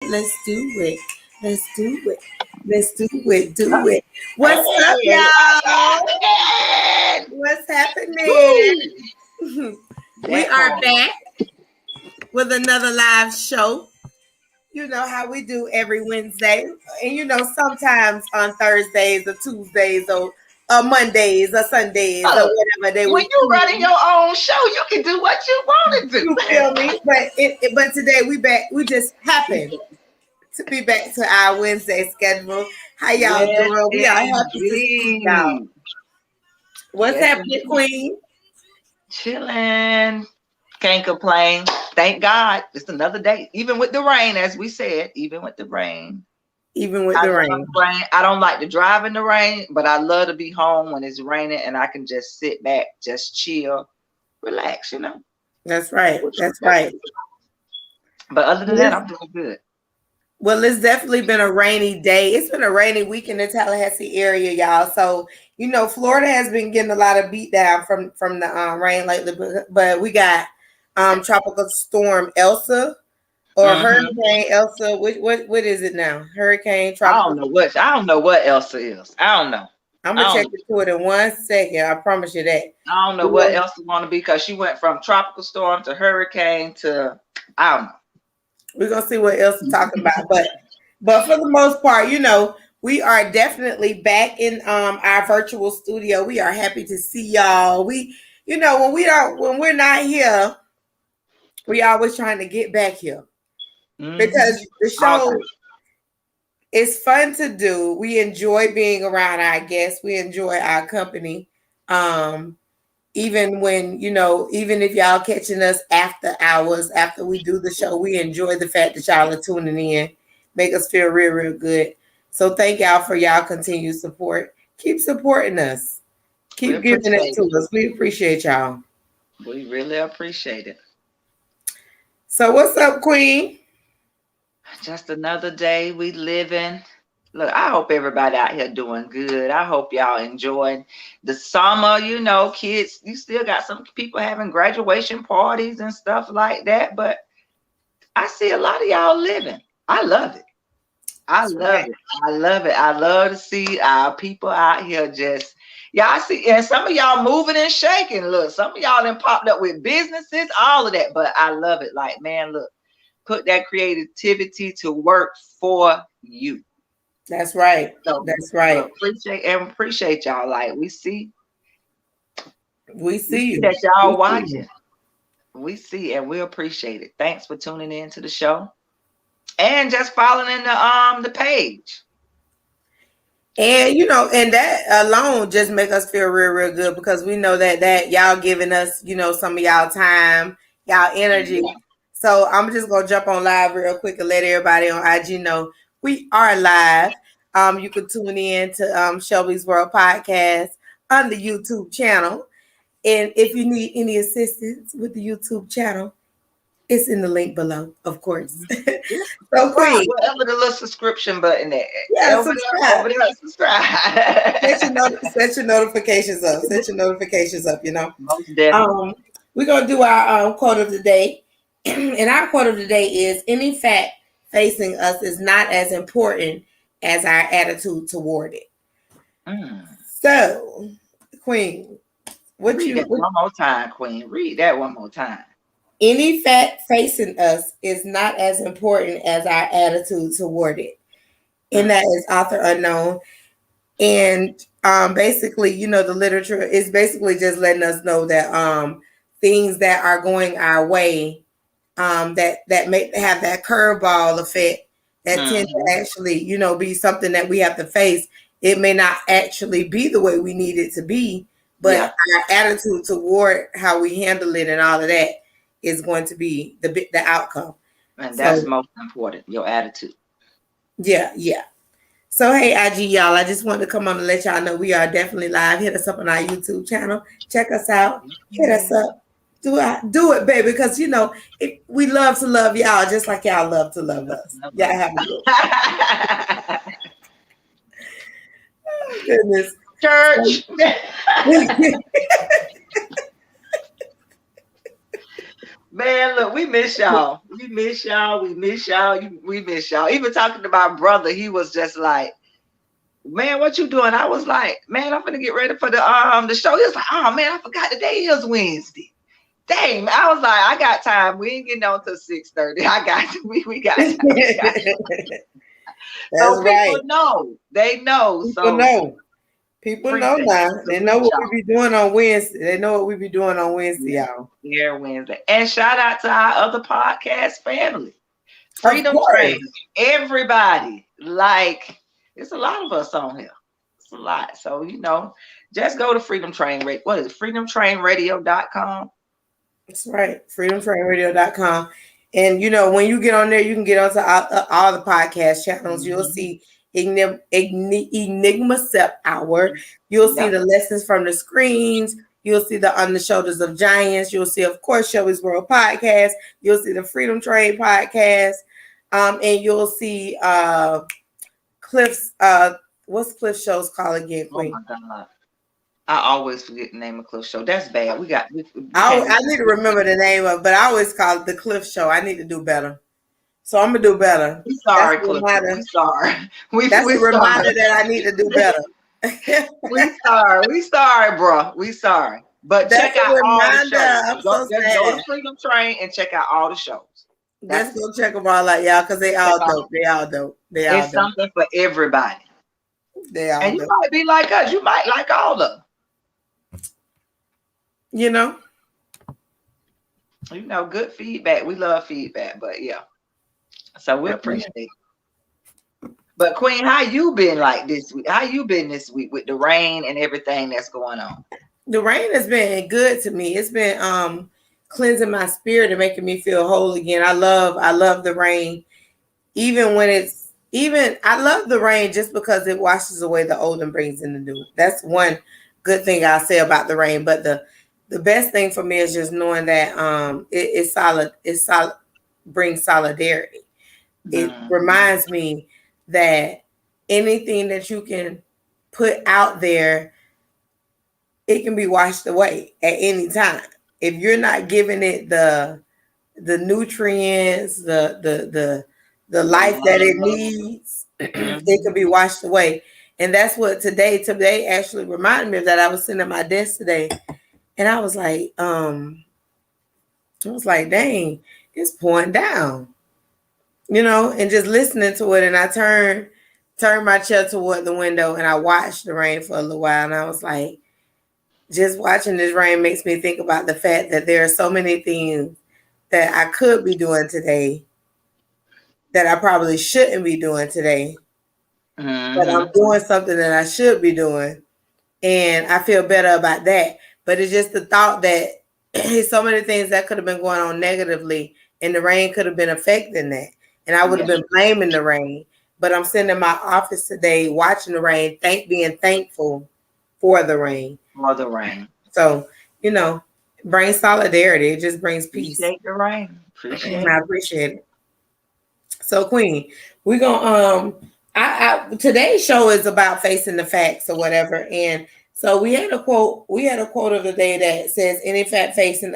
Let's do it. Let's do it. Let's do it. Do it. What's up, y'all? What's happening? We are back with another live show. You know how we do every Wednesday. And you know, sometimes on Thursdays or Tuesdays or Mondays or Sundays or whatever they when you're running your own show, you can do what you want to do. You feel me? But today we back. We just happened to be back to our Wednesday schedule. How y'all doing? We are happy to see y'all. What's happening, Queen? Chilling. Can't complain. Thank God. It's another day. Even with the rain, as we said, even with the rain. I don't like to drive in the rain, but I love to be home when it's raining and I can just sit back, just chill, relax, you know. That's right. That's right. But other than that, I'm doing good. Well, it's definitely been a rainy day. It's been a rainy week in the Tallahassee area, y'all. So, you know, Florida has been getting a lot of beat down from the rain lately. But we got tropical storm Elsa or Hurricane Elsa. What is it now? Hurricane tropical. I don't know what Elsa is. I don't know. I'm gonna check into it in 1 second. I promise you that. I don't know what Elsa want to be because she went from tropical storm to hurricane to I don't know. We're gonna see what else to talk about, but for the most part, you know, we are definitely back in our virtual studio. We are happy to see y'all. We, you know, when we're not here, we always trying to get back here because the show is fun to do. We enjoy being around our guests. We enjoy our company. Even when, you know, even if y'all catching us after hours, after we do the show, we enjoy the fact that y'all are tuning in. Make us feel real, real good. So thank y'all for y'all continued support. Keep supporting us. Keep giving it to us. We appreciate y'all. We really appreciate it. So what's up, Queen? Just another day we living. Look, I hope everybody out here doing good. I hope y'all enjoying the summer. You know, kids, you still got some people having graduation parties and stuff like that. But I see a lot of y'all living. I love it. I love it. I love to see our people out here just, y'all see, and some of y'all moving and shaking. Look, some of y'all done popped up with businesses, all of that. But I love it. Like, man, look, put that creativity to work for you. That's right. So, that's right. Appreciate y'all. Like we see you that y'all watching. We see and we appreciate it. Thanks for tuning in to the show and just following the page. And you know, and that alone just make us feel real, real good because we know that y'all giving us, you know, some of y'all time, y'all energy. Yeah. So I'm just gonna jump on live real quick and let everybody on IG know we are live. You can tune in to Shelby's World Podcast on the YouTube channel. And if you need any assistance with the YouTube channel, it's in the link below, of course. So Queen, whatever the little subscription button there. Yeah, subscribe. Set your notifications up. Set your notifications up, you know. Most definitely. We're gonna do our quote of the day. And our quote of the day is any fact facing us is not as important as our attitude toward it. So, Queen, one more time, Queen. Read that one more time. Any fact facing us is not as important as our attitude toward it. And that is author unknown. And basically, you know, the literature is basically just letting us know that things that are going our way, that may have that curveball effect that tend to actually, you know, be something that we have to face. It may not actually be the way we need it to be, but our attitude toward how we handle it and all of that is going to be the outcome. And that's most important, your attitude. Yeah. So, hey, IG, y'all, I just wanted to come on and let y'all know we are definitely live. Hit us up on our YouTube channel. Check us out. Hit us up. Do it, baby, because, you know, we love to love y'all just like y'all love to love us. Y'all have a good one. Oh, goodness. Church. Man, look, we miss y'all. We miss y'all. We miss y'all. We miss y'all. Even talking to my brother, he was just like, "Man, what you doing?" I was like, "Man, I'm gonna get ready for the show." He was like, "Oh man, I forgot today is Wednesday." Dang, I was like, "I got time. We ain't getting on till 6:30. I got we got time. We got." That's So people right. know. They know. People So know. People know appreciate now. you. They know Salute what y'all. we be doing on Wednesday. They know what we be doing on Wednesday, Yeah. y'all. Yeah, Wednesday. And shout out to our other podcast family. Of Freedom Train. course. Everybody. Like, it's a lot of us on here. It's a lot. So, just go to Freedom Train Radio. What is it? freedomtrainradio.com. That's right. freedomtrainradio.com. And when you get on there, you can get onto all the podcast channels. You'll Mm-hmm. see Enigma Sep Hour. You'll see Yep. the lessons from the screens. You'll see the On the Shoulders of Giants. You'll see, of course, Shelby's World podcast. You'll see the Freedom Train podcast. And you'll see Cliff's what's Cliff show's called again, Oh Queen? my God. I always forget the name of Cliff Show. That's bad. We can't I be. need to remember the name of, but I always call it the Cliff Show. I need to do better. So I'm gonna do better. We That's sorry, a Cliff Show. We reminder. sorry. That's We a reminder sorry. that I need to do better. We sorry. We sorry, bro. We sorry. But That's check a out all the reminder. shows. I'm Go, so just go sad. to Freedom Train and check out all the shows. Let's That's it. go check them all out, y'all, because they Check all out. dope. They all dope. They all It's dope. something for everybody. They all And you dope. might be like us. You might like all of them. You know? Good feedback. We love feedback, but yeah. So we appreciate it. But Queen, how you been like this week? How you been this week with the rain and everything that's going on? The rain has been good to me. It's been cleansing my spirit and making me feel whole again. I love the rain. I love the rain just because it washes away the old and brings in the new. That's one good thing I'll say about the rain. But the best thing for me is just knowing that it's solid, brings solidarity. It Mhm. reminds me that anything that you can put out there, it can be washed away at any time. If you're not giving it the nutrients, the The life that it love. needs, it Mhm. could be washed away. And that's what today actually reminded me of that. I was sitting at my desk today and I was like, dang, it's pouring down, and just listening to it. And I turned my chair toward the window and I watched the rain for a little while. And I was like, just watching this rain makes me think about the fact that there are so many things that I could be doing today that I probably shouldn't be doing today, but I'm Mhm. doing something that I should be doing. And I feel better about that. But it's just the thought that so many things that could have been going on negatively, and the rain could have been affecting that. And I would have Yeah. been blaming the rain. But I'm sitting in my office today watching the rain, being thankful for the rain. For the rain. So, you know, brings solidarity. It just brings peace. Appreciate the rain. Appreciate I it. appreciate it. So, Queen, we're gonna today's show is about facing the facts or whatever. And so we had a quote of the day that says any fact facing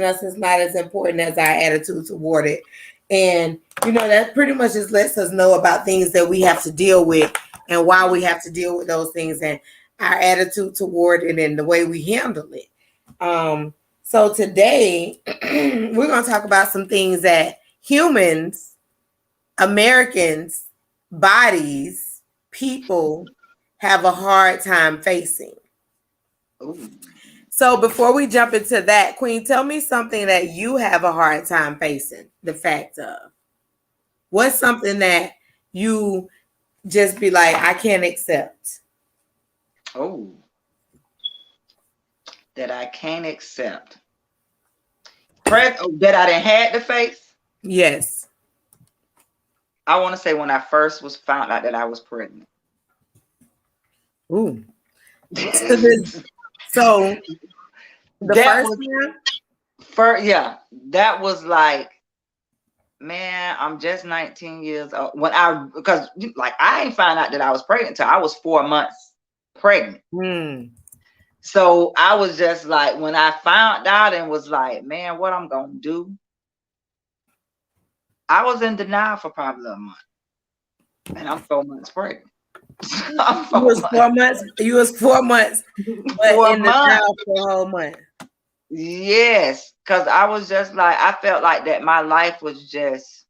us is not as important as our attitude toward it. And that pretty much just lets us know about things that we have to deal with and why we have to deal with those things and our attitude toward it and the way we handle it. So today we're gonna talk about some things that humans, Americans, bodies, people have a hard time facing. Ooh. So before we jump into that, Queen, tell me something that you have a hard time facing, the fact of. What's something that you just be like, I can't accept? Oh. That I can't accept. That I didn't had to face. Yes. I want to say when I first was found out that I was pregnant. Ooh. So the That first was time? yeah, that was like, man, I'm just 19 years old. Because like I ain't found out that I was pregnant until I was 4 months pregnant. Hmm. So I was just like, when I found out and was like, man, what I'm gonna do, I was in denial for probably a month, and I'm 4 months pregnant. I'm You four was months, 4 months. You was 4 months, but for a in the month. now for a whole month. Yes, because I was just like, I felt like that my life was just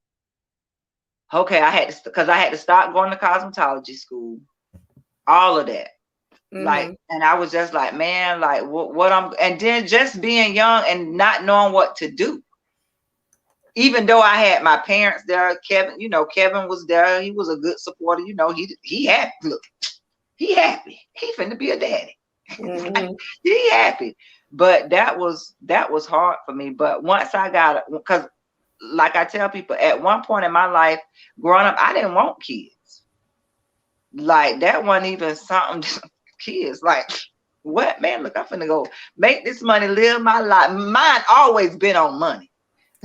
okay. I had to, because I had to start going to cosmetology school, all of that. Like, Mm-hmm. and I was just like, man, like what I'm, and then just being young and not knowing what to do. Even though I had my parents there, Kevin, Kevin was there. He was a good supporter. He happy. Look, he happy. He finna be a daddy. Mm-hmm. He happy. But that was hard for me. But once I got it, because like I tell people, at one point in my life, growing up, I didn't want kids. Like that wasn't even something. Kids, like what, man? Look, I'm finna go make this money, live my life. Mine always been on money.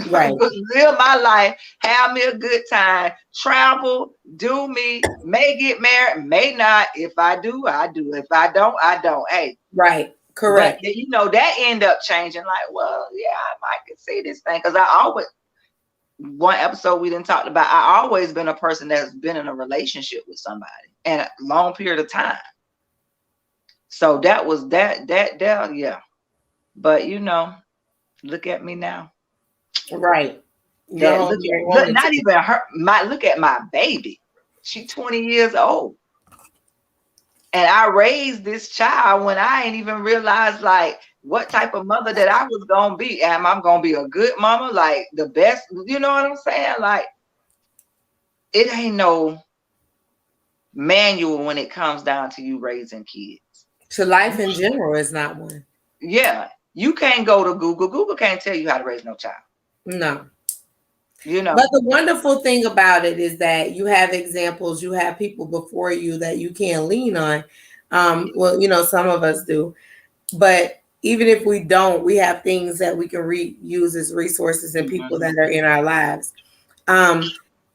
Right. Live my life, have me a good time, travel, do me, may get married, may not. If I do, I do. If I don't, I don't. Hey, Right. but Correct. that end up changing. Like, well, yeah, I might can see this thing because I always one episode we didn't talk about. I always been a person that's been in a relationship with somebody and a long period of time. So that was that yeah. But look at me now. Right. Your That whole look you at look wanted not to. even her my look at my baby. She 20 years old. And I raised this child when I ain't even realized like what type of mother that I was gonna be. Am I gonna be a good mama? Like the best, you know what I'm saying? Like it ain't no manual when it comes down to you raising kids. To life in general is not one. Yeah. You can't go to Google. Google can't tell you how to raise no child. No. You know. But the wonderful thing about it is that you have examples, you have people before you that you can lean on. Well, some of us do, but even if we don't, we have things that we can use as resources and people Mhm. that are in our lives. Um,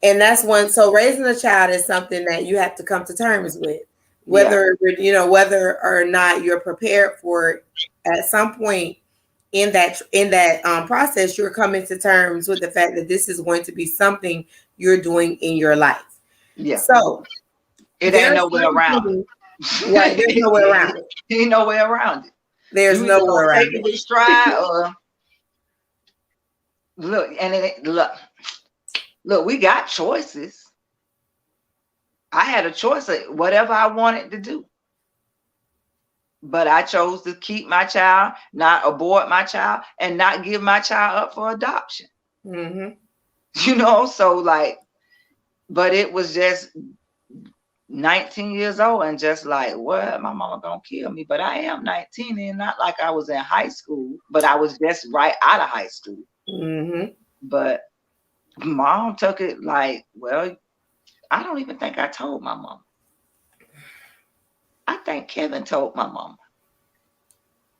and that's one. So raising a child is something that you have to come to terms with, Yeah. whether or not you're prepared for it. At some point in that process, you're coming to terms with the fact that this is going to be something you're doing in your life. Yeah. So It ain't there's nowhere certain around things, right? There's nowhere it. around it. Ain't nowhere around it. There's You either nowhere gonna take around it it. in stride or look, and look, we got choices. I had a choice of whatever I wanted to do. But I chose to keep my child, not abort my child, and not give my child up for adoption. Mm-hmm. So like, but it was just 19 years old and just like, what? My mama gonna kill me. But I am 19 and not like I was in high school, but I was just right out of high school. Mm-hmm. But mom took it like, well, I don't even think I told my mom. I think Kevin told my mom.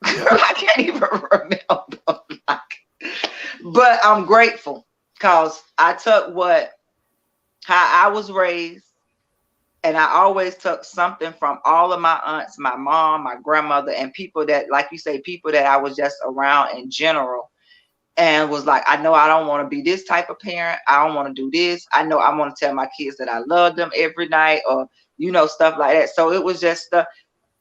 I can't even remember. But I'm grateful because I took how I was raised, and I always took something from all of my aunts, my mom, my grandmother, and people that, like you say, people that I was just around in general, and was like, I know I don't want to be this type of parent. I don't want to do this. I know I want to tell my kids that I love them every night, or stuff like that. So it was just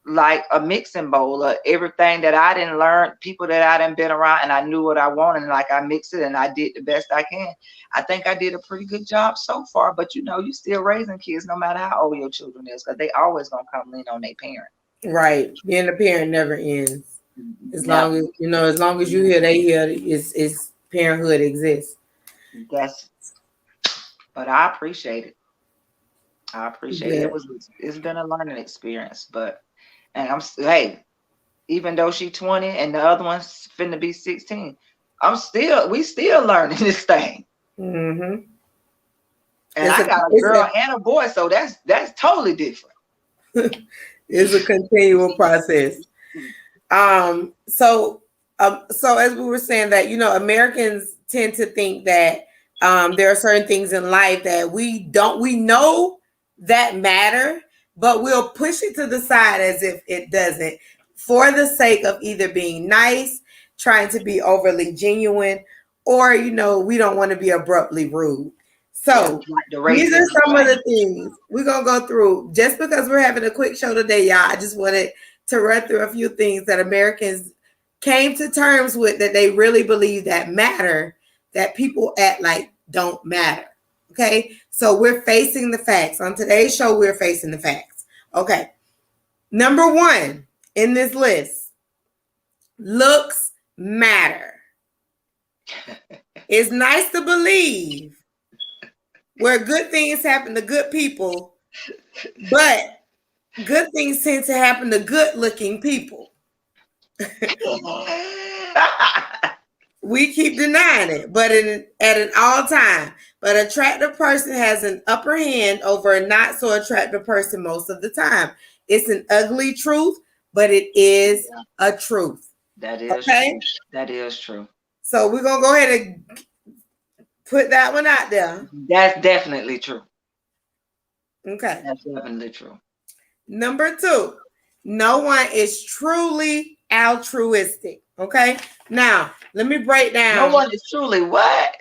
like a mixing bowl of everything that I didn't learn, people that I didn't been around, and I knew what I wanted, and like I mixed it and I did the best I can. I think I did a pretty good job so far, but you still raising kids no matter how old your children is, because they always gonna come lean on their parent. Right. Being a parent never ends. As Never. long as you hear they hear is parenthood exists. That's but I appreciate it. I appreciate it. Yeah. It's been a learning experience, but and hey, even though she 20 and the other one's finna be 16, we still learning this thing. Mm-hmm. And It's I a got a it's girl and a boy, so that's totally different. a it's a continual process. So as we were saying that, Americans tend to think that there are certain things in life that we know that matter, but we'll push it to the side as if it doesn't. for the sake of either being nice, trying to be overly genuine, or we don't want to be abruptly rude. Yeah, So like the these are racism some of thing. the things we're gonna go through. Just because we're having a quick show today, y'all, I just wanted to run through a few things that Americans came to terms with that they really believe that matter, that people act like don't matter. Okay, so we're facing the facts. On today's show, we're facing the facts. Okay, number one in this list, looks matter. It's nice to believe where good things happen to good people, but good things tend to happen to good looking people. We keep denying it, but at an all time. But an attractive person has an upper hand over a not so attractive person most of the time. It's an ugly truth, but it is a truth. That is Okay? true. That is true. So we're going to go ahead and put that one out there. That's definitely true. Okay. That's definitely true. Number two, no one is truly altruistic. Okay. Now, let me break No down one is truly what?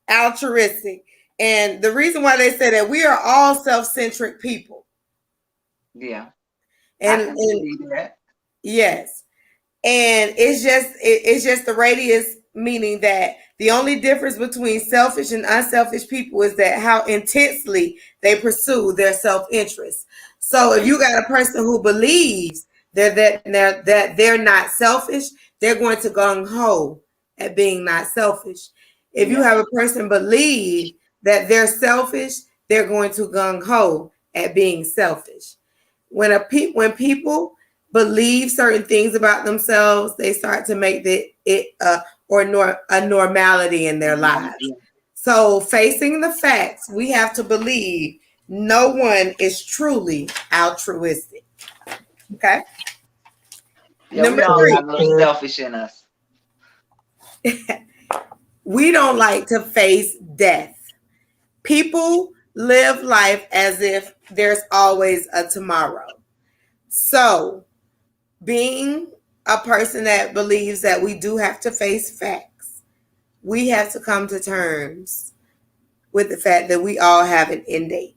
altruistic. And the reason why they say that we are all self-centric people. Yeah. I And can believe that. yes. And it's just the radius, meaning that the only difference between selfish and unselfish people is that how intensely they pursue their self-interest. So if you got a person who believes that they're not selfish, they're going to gung ho at being not selfish. If you Yeah. have a person believe that they're selfish, they're going to gung ho at being selfish. When people believe certain things about themselves, they start to make a normality in their lives. Yeah. So facing the facts, we have to believe no one is truly altruistic. Okay. Yeah, we Number all three, got a little selfish in us. we don't like to face death. People live life as if there's always a tomorrow. So being a person that believes that we do have to face facts, we have to come to terms with the fact that we all have an end date.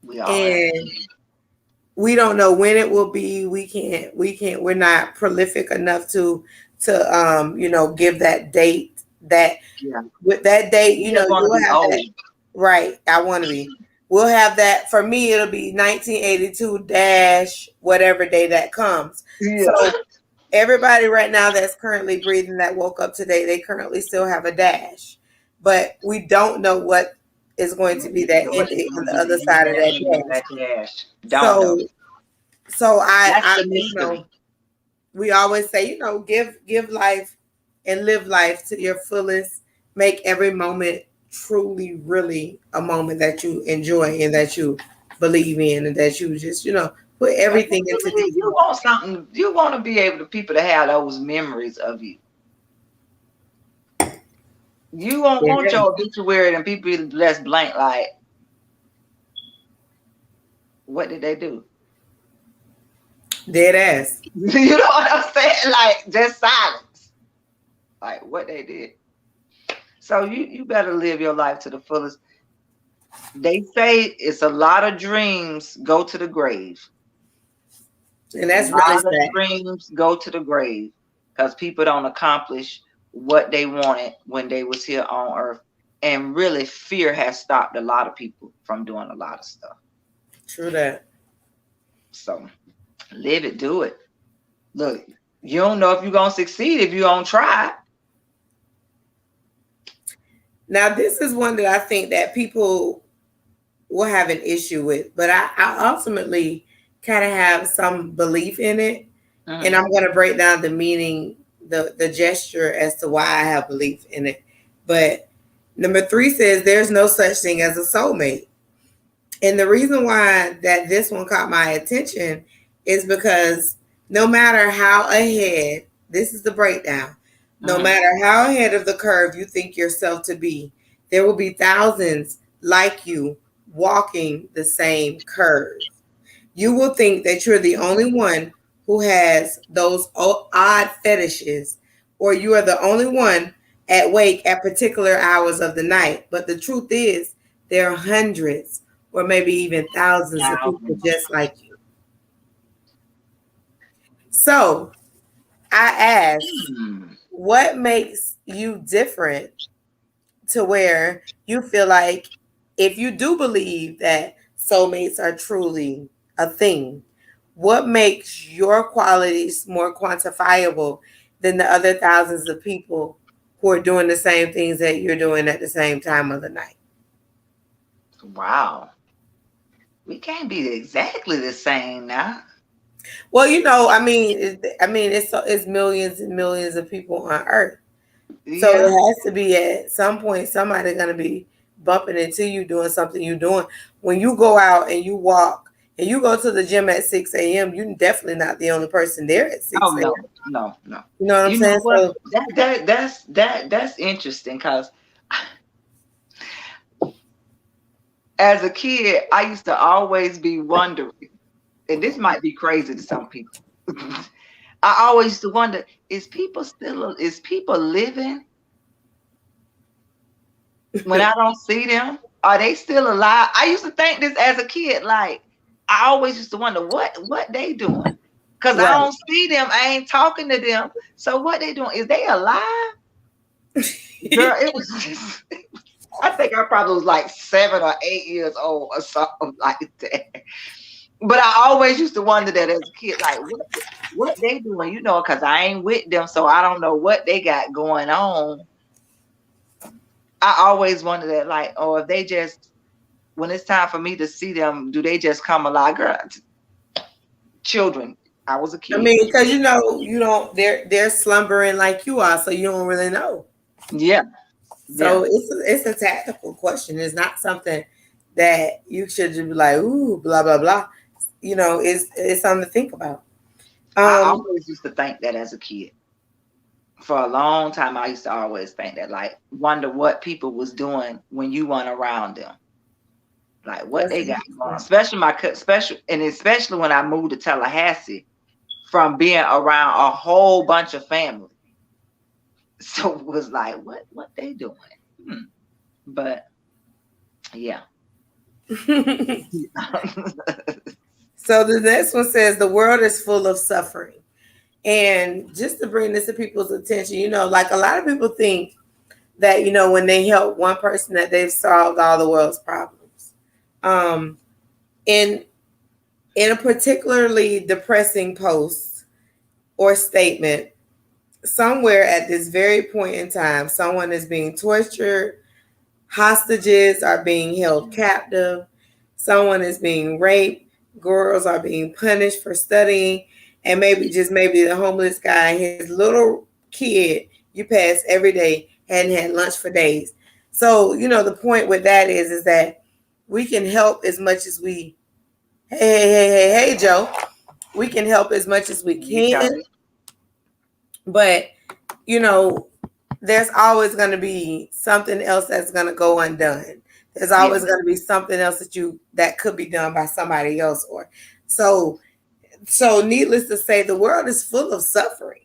We all have. And we don't know when it will be. We're not prolific enough to give that date. That Yeah. with that date, We just want to you'll be have old. that. Right. I want to be. We'll have that. For me, it'll be 1982 dash whatever day that comes. Yeah. So everybody right now that's currently breathing that woke up today, they currently still have a dash. But we don't know what is going to be that ending on the other side of that dash. Don't know. So That's I the mystery. we always say, give life and live life to your fullest. Make every moment truly, really a moment that you enjoy and that you believe in and that you just, put everything into these. You want something. You want to be able to people to have those memories of you. You won't want your obituary and people be less blank. Like, what did they do? Dead ass. You know what I'm saying? Like, just silence. Like what they did. So you better live your life to the fullest. They say it's a lot of dreams go to the grave. And that's A really lot of sad. dreams go to the grave because people don't accomplish what they wanted when they was here on earth. And really, fear has stopped a lot of people from doing a lot of stuff. True that. So live it, do it. Look, you don't know if you're gonna succeed if you don't try. Now, this is one that I think that people will have an issue with, but I ultimately kind of have some belief in it. Mhm. And I'm going to break down the meaning, the gesture as to why I have belief in it. But number 3 says there's no such thing as a soulmate. And the reason why that this one caught my attention is because no matter how ahead, this is the breakdown, no matter how ahead of the curve you think yourself to be, there will be thousands like you walking the same curve. you will think that you're the only one who has those odd fetishes, or you are the only one at wake at particular hours of the night. But the truth is, there are hundreds or maybe even thousands of people Thousands. just like you. So I ask, Hmm. what makes you different to where you feel like if you do believe that soulmates are truly a thing, what makes your qualities more quantifiable than the other thousands of people who are doing the same things that you're doing at the same time of the night? Wow. We can't be exactly the same now. Well, I mean, it's millions and millions of people on Earth. So it Yeah. has to be at some point somebody gonna be bumping into you doing something you're doing. When you go out and you walk and you go to the gym at 6 a.m., you're definitely not the only person there at Oh 6 no, a.m. no, no. You know what I'm You know saying? what? So That's interesting because as a kid, I used to always be wondering, and this might be crazy to some people. I always used to wonder, is people living when I don't see them? Are they still alive? I used to think this as a kid, like I always used to wonder what they doing. Cause I right. don't see them, I ain't talking to them. So what they doing? Is they alive? Girl, it was just, I think I probably was like 7 or 8 years old or something like that. But I always used to wonder that as a kid, like what they doing, because I ain't with them, so I don't know what they got going on. I always wonder that, like, oh, if they just when it's time for me to see them, do they just come alive? Girl, children. I was a I kid. mean, because you don't they're slumbering like you are, so you don't really know. Yeah, yeah. So it's a tactical question. It's not something that you should just be like, ooh, blah blah blah. It's something to think about. I Um, always used to think that as a kid. For a long time, I used to always think that, like, wonder what people was doing when you weren't around them, like what that's they got going. interesting. Especially especially when I moved to Tallahassee from being around a whole bunch of family. So it was like, what they doing? Hmm. But yeah. So the next one says the world is full of suffering. And just to bring this to people's attention, like a lot of people think that, when they help one person that they've solved all the world's problems. Um, in in a particularly depressing post or statement, somewhere at this very point in time, someone is being tortured, hostages are being held captive, someone is being raped, girls are being punished for studying, and maybe just maybe the homeless guy, his little kid you pass every day hadn't had lunch for days. So, the point with that is that we can help as much as we hey Joe, we can help as much as we You got can, but you know there's always going to be something else that's going to go undone. There's yeah. always going to be something else that could be done by somebody else. Or so needless to say, the world is full of suffering,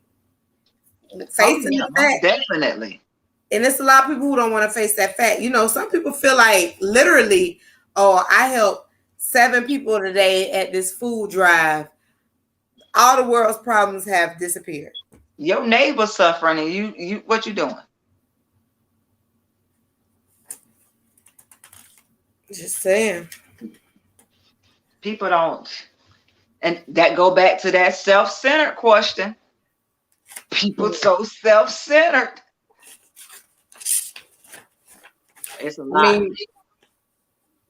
Oh facing yeah, the most fact. definitely. And it's a lot of people who don't want to face that fact. Some people feel like literally, oh, I helped 7 people today at this food drive, all the world's problems have disappeared. Your neighbor suffering and you what you doing? Just saying. People don't, and that go back to that self-centered question. People so self-centered. It's a I lot. mean,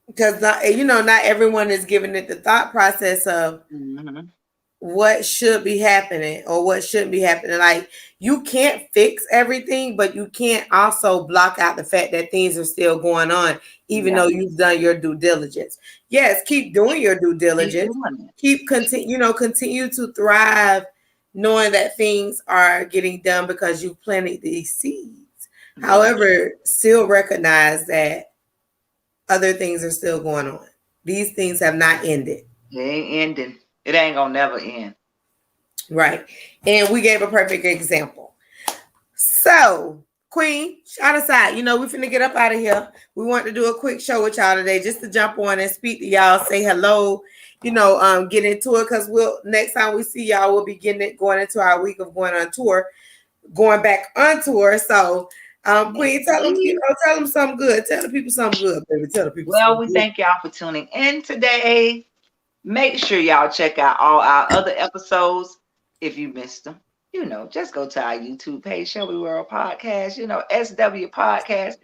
because not everyone is giving it the thought process of Hmm. what should be happening or what shouldn't be happening. Like, you can't fix everything, but you can't also block out the fact that things are still going on, even Yeah, though you've done your due diligence. Yes, keep doing your due keep diligence. doing it. Continue to thrive, knowing that things are getting done because you planted these seeds. Yeah. However, still recognize that other things are still going on. These things have not ended. It ain't ending. It ain't gonna never end. Right. And we gave a perfect example. So, Queen, shout us out. You know, we finna get up out of here. We want to do a quick show with y'all today just to jump on and speak to y'all, say hello, get into it because we'll next time we see y'all, we'll be going into our week of going on tour, going back on tour. So, Queen, tell them something good. Tell the people something good, baby. Tell the people Well, something we good. thank y'all for tuning in today. Make sure y'all check out all our other episodes if you missed them. Just go to our YouTube page, Shelby World Podcast, SW Podcast.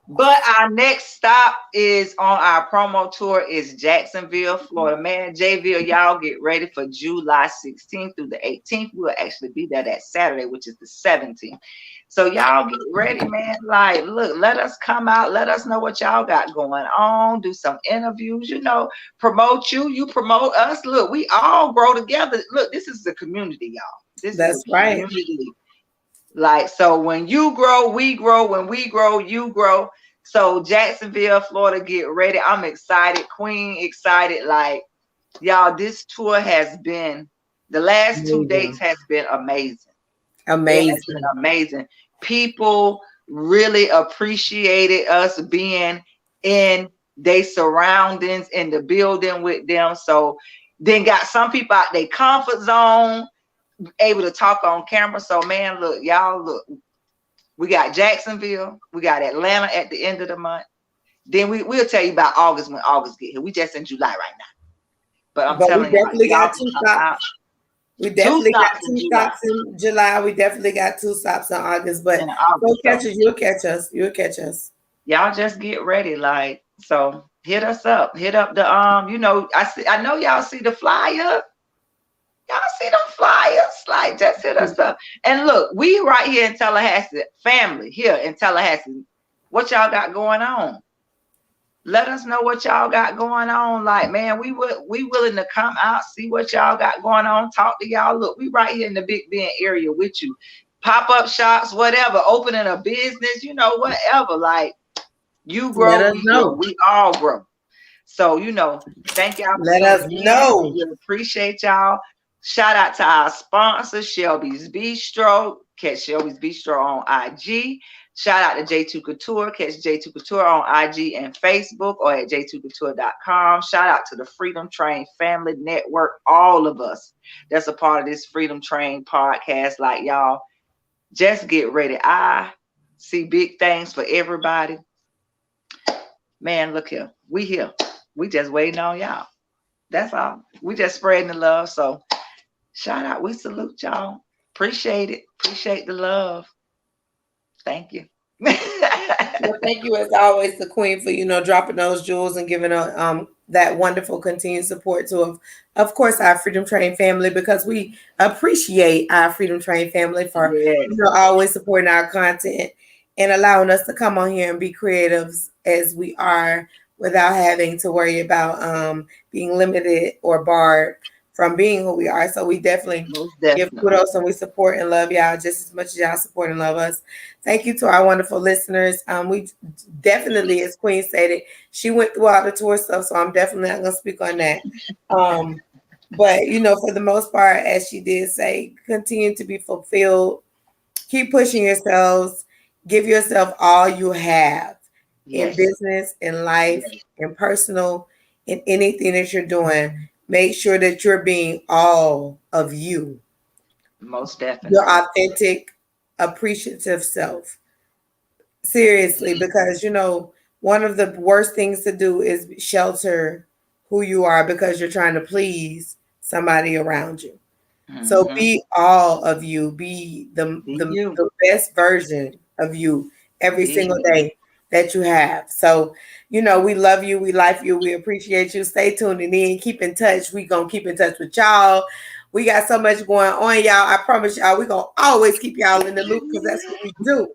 But our next stop is on our promo tour is Jacksonville, Florida. Man, Jayville, y'all get ready for July 16th through the 18th. We'll actually be there that Saturday, which is the 17th. So y'all get ready, man. Like, look, let us come out. Let us know what y'all got going on. Do some interviews, promote you. You promote us. Look, we all grow together. Look, this is the community, y'all. This is That's a right. community. Like, so when you grow, we grow. When we grow, you grow. So Jacksonville, Florida, get ready. I'm excited. Queen excited. Like, y'all, this tour has been, the last 2 dates has been amazing. It has been amazing. People really appreciated us being in their surroundings, in the building with them. So then got some people out their comfort zone, able to talk on camera. So man, look, y'all, look, we got Jacksonville, we got Atlanta at the end of the month. Then we'll tell you about August when August get here. We just in July right now. But I'm telling y'all, y'all can come out. We definitely got two stops in July. We definitely got 2 stops in August. But you'll catch us. You'll catch us. Y'all just get ready. Like, so hit us up. Hit up the I know y'all see the flyer. Y'all see them flyers? Like, just hit us up. And look, we right here in Tallahassee, family here in Tallahassee. What y'all got going on? Let us know what y'all got going on. Like, man, we willing to come out, see what y'all got going on, talk to y'all. Look, we right here in the Big Bend area with you. Pop-up shops, whatever, opening a business, whatever. Like, you grow, we grow. We all grow. So, thank y'all for Let us know. We appreciate y'all. Shout out to our sponsor, Shelby's Bistro. Catch Shelby's Bistro on IG. Shout out to J2 Couture. Catch J2 Couture on IG and Facebook or at j2couture.com. Shout out to the Freedom Train Family Network. All of us that's a part of this Freedom Train podcast. Like, y'all, just get ready. I see big things for everybody. Man, look here. We here. We just waiting on y'all. That's all. We just spreading the love. So shout out. We salute y'all. Appreciate it. Appreciate the love. Thank you. Well, thank you as always to Queen for dropping those jewels and giving that wonderful continued support to of course our Freedom Train family, because we appreciate our Freedom Train family for always supporting our content and allowing us to come on here and be creatives as we are without having to worry about being limited or barred from being who we are. So we definitely give kudos and we support and love y'all just as much as y'all support and love us. Thank you to our wonderful listeners. We definitely, as Queen stated, she went through all the tour stuff, so I'm definitely not going to speak on that. But, for the most part, as she did say, continue to be fulfilled. Keep pushing yourselves. Give yourself all you have in business, in life, in personal, in anything that you're doing. Make sure that you're being all of you. Most definitely. Your authentic, appreciative self. Seriously, because, one of the worst things to do is shelter who you are because you're trying to please somebody around you. Mm-hmm. So be all of you. Be the best version of you every single day that you have. So, we love you. We like you. We appreciate you. Stay tuned in. Keep in touch. We going to keep in touch with y'all. We got so much going on, y'all. I promise y'all, we going to always keep y'all in the loop because that's what we do.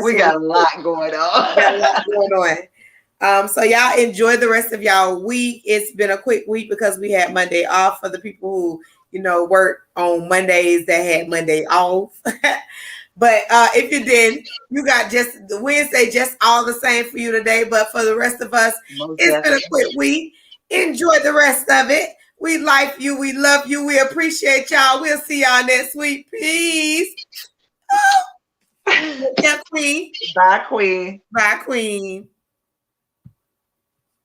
We got a lot going on. We got a lot going on. So y'all enjoy the rest of y'all week. It's been a quick week because we had Monday off for the people who, work on Mondays that had Monday off. But if you did, you got just the Wednesday, just all the same for you today. But for the rest of us, it's been a quick week. Enjoy the rest of it. We like you. We love you. We appreciate y'all. We'll see y'all next week. Peace. Yeah, Queen. Bye, Queen. Bye, Queen.